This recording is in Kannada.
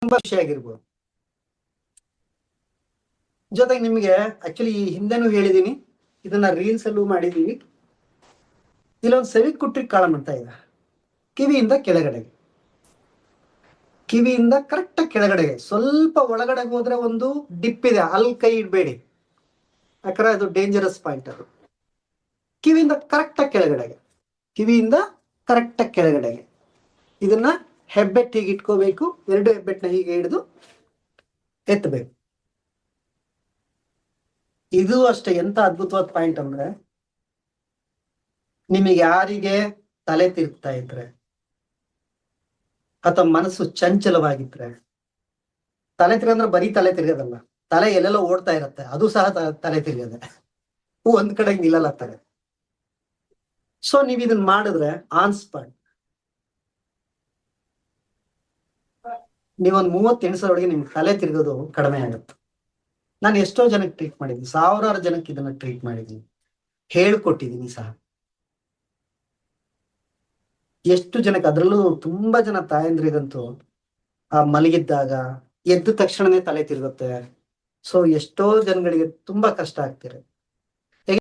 ತುಂಬಾ ಖುಷಿ ಆಗಿರ್ಬೋದು. ಜೊತೆಗೆ ನಿಮ್ಗೆ ಆಕ್ಚುಲಿ ಈ ಹಿಂದೆನೂ ಹೇಳಿದೀನಿ, ಇದನ್ನ ರೀಲ್ಸ್ ಅಲ್ಲೂ ಮಾಡಿದೀವಿ. ಇಲ್ಲೊಂದು ಸವಿ ಕುಟ್ರಿ ಕಾಳ ಅಂತ ಇದೆ, ಕಿವಿಯಿಂದ ಕೆಳಗಡೆಗೆ, ಕಿವಿಯಿಂದ ಕರೆಕ್ಟ್ ಕೆಳಗಡೆಗೆ. ಸ್ವಲ್ಪ ಒಳಗಡೆ ಹೋದ್ರೆ ಒಂದು ಡಿಪ್ ಇದೆ, ಅಲ್ಲಿ ಕೈ ಇಡಬೇಡಿ, ಯಾಕಂದ್ರೆ ಅದು ಡೇಂಜರಸ್ ಪಾಯಿಂಟ್. ಅದು ಕಿವಿಯಿಂದ ಕರೆಕ್ಟ್ ಕೆಳಗಡೆಗೆ, ಕಿವಿಯಿಂದ ಕರೆಕ್ಟ್ ಕೆಳಗಡೆಗೆ. ಇದನ್ನ ಹೆಬ್ಬೆಟ್ಟು ಹೀಗೆ ಇಟ್ಕೋಬೇಕು, 2 ಹೆಬ್ಬೆಟ್ಟನ್ನ ಹೀಗೆ ಹಿಡಿದು ಎತ್ತಬೇಕು. ಇದು ಅಷ್ಟೇ ಎಂತ ಅದ್ಭುತವಾದ ಪಾಯಿಂಟ್ ಅಂದ್ರೆ, ನಿಮಗೆ ಯಾರಿಗೆ ತಲೆ ತಿರುಗ್ತಾ ಇದ್ರೆ ಅಥವಾ ಮನಸ್ಸು ಚಂಚಲವಾಗಿದ್ರೆ, ತಲೆ ತಿರುಗಂದ್ರೆ ಬರೀ ತಲೆ ತಿರುಗದಲ್ಲ, ತಲೆ ಎಲ್ಲೆಲ್ಲ ಓಡ್ತಾ ಇರತ್ತೆ, ಅದು ಸಹ ತಲೆ ತಿರುಗದೆ, ಒಂದ್ ಕಡೆ ನಿಲ್ಲಲ್ಲ ತಲೆ. ಸೊ ನೀವ್ ಇದನ್ನ ಮಾಡಿದ್ರೆ ಆನ್ ಸ್ಪಾಟ್ ನೀವೊಂದ್ 30 ನಿಮಿಷದೊಳಗೆ ನಿಮ್ ತಲೆ ತಿರುಗೋದು ಕಡಿಮೆ ಆಗುತ್ತೆ. ನಾನು ಎಷ್ಟೋ ಜನಕ್ಕೆ ಟ್ರೀಟ್ ಮಾಡಿದ್ದೀನಿ, 1000 ಜನಕ್ಕೆ ಇದನ್ನ ಟ್ರೀಟ್ ಮಾಡಿದ್ದೀನಿ, ಹೇಳ್ಕೊಟ್ಟಿದ್ದೀನಿ ಸಹ. ಎಷ್ಟು ಜನಕ್ಕೆ, ಅದ್ರಲ್ಲೂ ತುಂಬಾ ಜನ ತಾಯಂದ್ರಿಗಂತೂ ಆ ಮಲಗಿದ್ದಾಗ ಎದ್ದ ತಕ್ಷಣನೇ ತಲೆ ತಿರುಗುತ್ತೆ. ಸೊ ಎಷ್ಟೋ ಜನಗಳಿಗೆ ತುಂಬಾ ಕಷ್ಟ ಆಗ್ತಿರುತ್ತೆ.